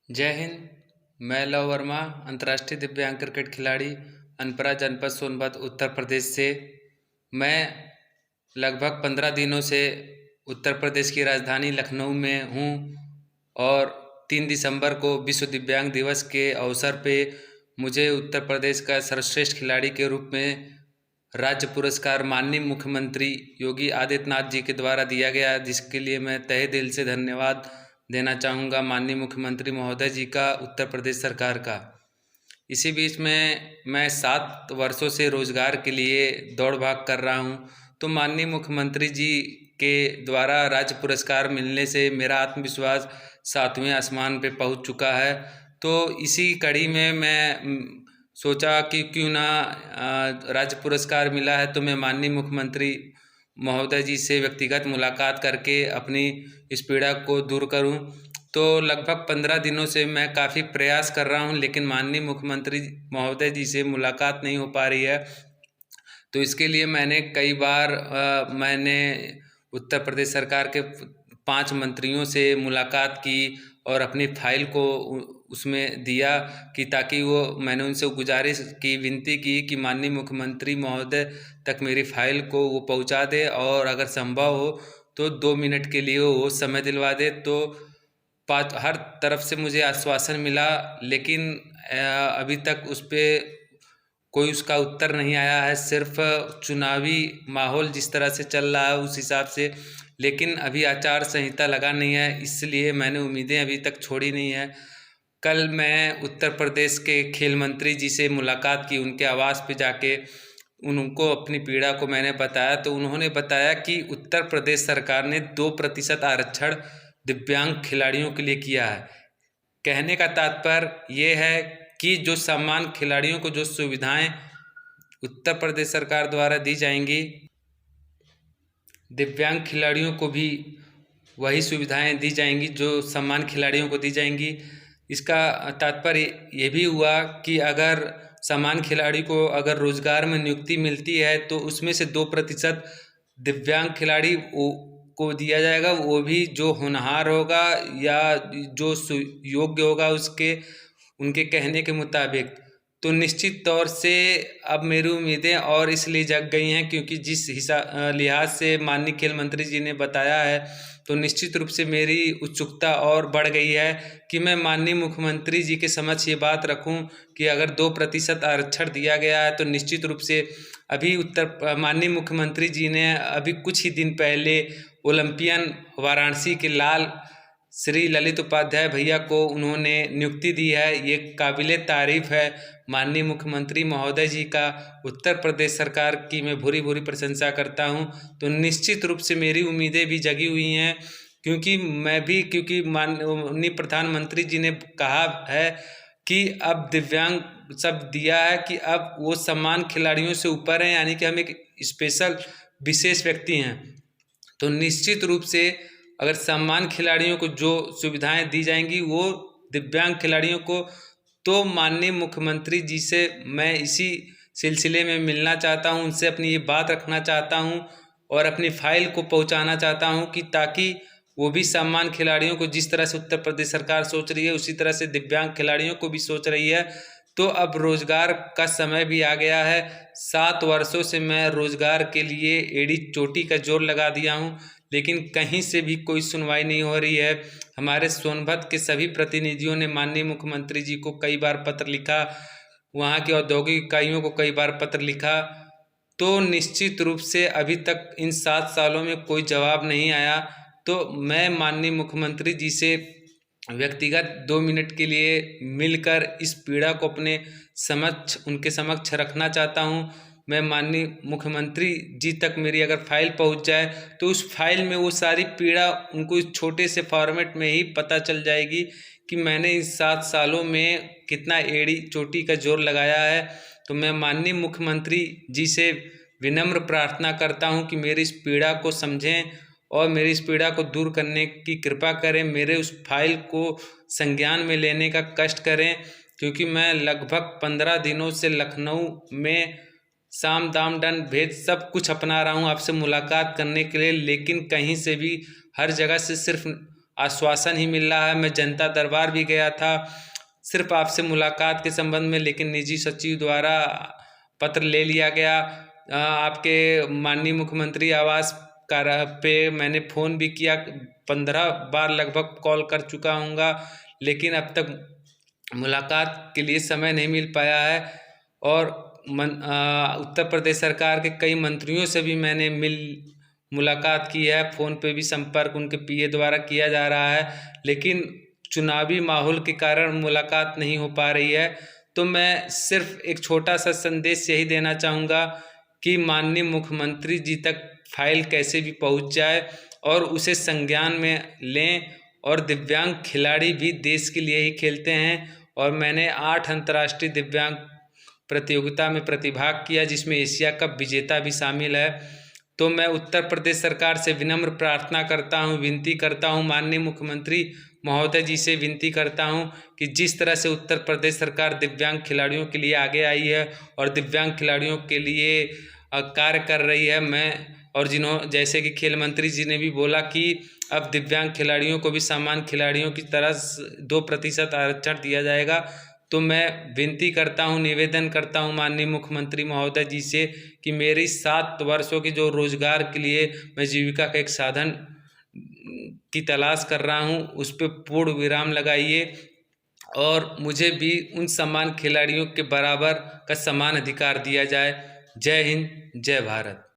जय हिंद। मैं लव वर्मा, अंतर्राष्ट्रीय दिव्यांग क्रिकेट खिलाड़ी, अनपरा जनपद सोनभद्र उत्तर प्रदेश से। मैं लगभग 15 दिनों से उत्तर प्रदेश की राजधानी लखनऊ में हूँ और 3 दिसंबर को विश्व दिव्यांग दिवस के अवसर पे मुझे उत्तर प्रदेश का सर्वश्रेष्ठ खिलाड़ी के रूप में राज्य पुरस्कार माननीय मुख्यमंत्री योगी आदित्यनाथ जी के द्वारा दिया गया, जिसके लिए मैं तहे दिल से धन्यवाद देना चाहूँगा माननीय मुख्यमंत्री महोदय जी का, उत्तर प्रदेश सरकार का। इसी बीच में मैं 7 वर्षों से रोजगार के लिए दौड़ भाग कर रहा हूँ, तो माननीय मुख्यमंत्री जी के द्वारा राज्य पुरस्कार मिलने से मेरा आत्मविश्वास 7वें आसमान पे पहुँच चुका है। तो इसी कड़ी में मैं सोचा कि क्यों ना राज्य पुरस्कार मिला है तो मैं माननीय मुख्यमंत्री महोदय जी से व्यक्तिगत मुलाकात करके अपनी इस पीड़ा को दूर करूं। तो लगभग 15 दिनों से मैं काफ़ी प्रयास कर रहा हूं, लेकिन माननीय मुख्यमंत्री महोदय जी से मुलाकात नहीं हो पा रही है। तो इसके लिए मैंने कई बार मैंने उत्तर प्रदेश सरकार के 5 मंत्रियों से मुलाकात की और अपनी फाइल को उसमें दिया कि ताकि मैंने उनसे गुजारिश की, विनती की कि माननीय मुख्यमंत्री महोदय तक मेरी फाइल को वो पहुंचा दे और अगर संभव हो तो 2 मिनट के लिए वो समय दिलवा दे। तो हर तरफ से मुझे आश्वासन मिला, लेकिन अभी तक उस पर कोई उसका उत्तर नहीं आया है। सिर्फ चुनावी माहौल जिस तरह से चल रहा है उस हिसाब से, लेकिन अभी आचार संहिता लगा नहीं है, इसलिए मैंने उम्मीदें अभी तक छोड़ी नहीं है। कल मैं उत्तर प्रदेश के खेल मंत्री जी से मुलाकात की, उनके आवास पे जाके उनको अपनी पीड़ा को मैंने बताया, तो उन्होंने बताया कि उत्तर प्रदेश सरकार ने 2% आरक्षण दिव्यांग खिलाड़ियों के लिए किया है। कहने का तात्पर्य ये है कि जो सम्मान खिलाड़ियों को जो सुविधाएं उत्तर प्रदेश सरकार द्वारा दी जाएंगी, दिव्यांग खिलाड़ियों को भी वही सुविधाएं दी जाएंगी जो सम्मान खिलाड़ियों को दी जाएंगी। इसका तात्पर्य ये भी हुआ कि अगर सम्मान खिलाड़ी को अगर रोजगार में नियुक्ति मिलती है तो उसमें से 2% दिव्यांग खिलाड़ी को दिया जाएगा, वो भी जो होनहार होगा या जो योग्य होगा उसके उनके कहने के मुताबिक। तो निश्चित तौर से अब मेरी उम्मीदें और इसलिए जग गई हैं क्योंकि जिस लिहाज से माननीय खेल मंत्री जी ने बताया है, तो निश्चित रूप से मेरी उत्सुकता और बढ़ गई है कि मैं माननीय मुख्यमंत्री जी के समक्ष ये बात रखूं कि अगर 2% आरक्षण दिया गया है तो निश्चित रूप से अभी माननीय मुख्यमंत्री जी ने अभी कुछ ही दिन पहले ओलंपियन वाराणसी के लाल श्री ललित उपाध्याय भैया को उन्होंने नियुक्ति दी है। ये काबिले तारीफ है माननीय मुख्यमंत्री महोदय जी का। उत्तर प्रदेश सरकार की मैं भूरी भूरी प्रशंसा करता हूं। तो निश्चित रूप से मेरी उम्मीदें भी जगी हुई हैं क्योंकि माननीय प्रधानमंत्री जी ने कहा है कि अब दिव्यांग सब दिया है कि अब वो सम्मान खिलाड़ियों से ऊपर हैं, यानी कि हम एक स्पेशल विशेष व्यक्ति हैं। तो निश्चित रूप से अगर सम्मान खिलाड़ियों को जो सुविधाएं दी जाएंगी वो दिव्यांग खिलाड़ियों को, तो माननीय मुख्यमंत्री जी से मैं इसी सिलसिले में मिलना चाहता हूं, उनसे अपनी ये बात रखना चाहता हूं और अपनी फाइल को पहुंचाना चाहता हूं कि ताकि वो भी सम्मान खिलाड़ियों को जिस तरह से उत्तर प्रदेश सरकार सोच रही है उसी तरह से दिव्यांग खिलाड़ियों को भी सोच रही है। तो अब रोजगार का समय भी आ गया है। 7 वर्षों से मैं रोजगार के लिए एड़ी चोटी का जोर लगा दिया हूं, लेकिन कहीं से भी कोई सुनवाई नहीं हो रही है। हमारे सोनभद्र के सभी प्रतिनिधियों ने माननीय मुख्यमंत्री जी को कई बार पत्र लिखा, वहाँ की औद्योगिक इकाइयों को कई बार पत्र लिखा, तो निश्चित रूप से अभी तक इन 7 सालों में कोई जवाब नहीं आया। तो मैं माननीय मुख्यमंत्री जी से व्यक्तिगत 2 मिनट के लिए मिलकर इस पीड़ा को उनके समक्ष रखना चाहता हूँ। मैं माननीय मुख्यमंत्री जी तक मेरी अगर फाइल पहुँच जाए तो उस फाइल में वो सारी पीड़ा उनको इस छोटे से फॉर्मेट में ही पता चल जाएगी कि मैंने इस 7 सालों में कितना एड़ी चोटी का जोर लगाया है। तो मैं माननीय मुख्यमंत्री जी से विनम्र प्रार्थना करता हूं कि मेरी इस पीड़ा को समझें और मेरी इस पीड़ा को दूर करने की कृपा करें, मेरे उस फाइल को संज्ञान में लेने का कष्ट करें, क्योंकि मैं लगभग 15 दिनों से लखनऊ में साम दाम दंड भेद सब कुछ अपना रहा हूँ आपसे मुलाकात करने के लिए, लेकिन कहीं से भी हर जगह से सिर्फ आश्वासन ही मिल रहा है। मैं जनता दरबार भी गया था सिर्फ आपसे मुलाकात के संबंध में, लेकिन निजी सचिव द्वारा पत्र ले लिया गया। आपके माननीय मुख्यमंत्री आवास कार्यालय पे मैंने फ़ोन भी किया, 15 बार लगभग कॉल कर चुका हूँगा, लेकिन अब तक मुलाकात के लिए समय नहीं मिल पाया है। और उत्तर प्रदेश सरकार के कई मंत्रियों से भी मैंने मुलाकात की है, फ़ोन पे भी संपर्क उनके पीए द्वारा किया जा रहा है, लेकिन चुनावी माहौल के कारण मुलाकात नहीं हो पा रही है। तो मैं सिर्फ एक छोटा सा संदेश यही देना चाहूँगा कि माननीय मुख्यमंत्री जी तक फाइल कैसे भी पहुँच जाए और उसे संज्ञान में लें। और दिव्यांग खिलाड़ी भी देश के लिए ही खेलते हैं, और मैंने 8 अंतर्राष्ट्रीय दिव्यांग प्रतियोगिता में प्रतिभाग किया, जिसमें एशिया कप विजेता भी शामिल है। तो मैं उत्तर प्रदेश सरकार से विनम्र प्रार्थना करता हूं, विनती करता हूं, माननीय मुख्यमंत्री महोदय जी से विनती करता हूं कि जिस तरह से उत्तर प्रदेश सरकार दिव्यांग खिलाड़ियों के लिए आगे आई है और दिव्यांग खिलाड़ियों के लिए कार्य कर रही है, मैं और जैसे कि खेल मंत्री जी ने भी बोला कि अब दिव्यांग खिलाड़ियों को भी सामान्य खिलाड़ियों की तरह 2% आरक्षण दिया जाएगा। तो मैं विनती करता हूं, निवेदन करता हूं माननीय मुख्यमंत्री महोदय जी से कि मेरी 7 वर्षों की जो रोजगार के लिए मैं जीविका का एक साधन की तलाश कर रहा हूं, उस पर पूर्ण विराम लगाइए और मुझे भी उन समान खिलाड़ियों के बराबर का समान अधिकार दिया जाए। जय हिंद, जय भारत।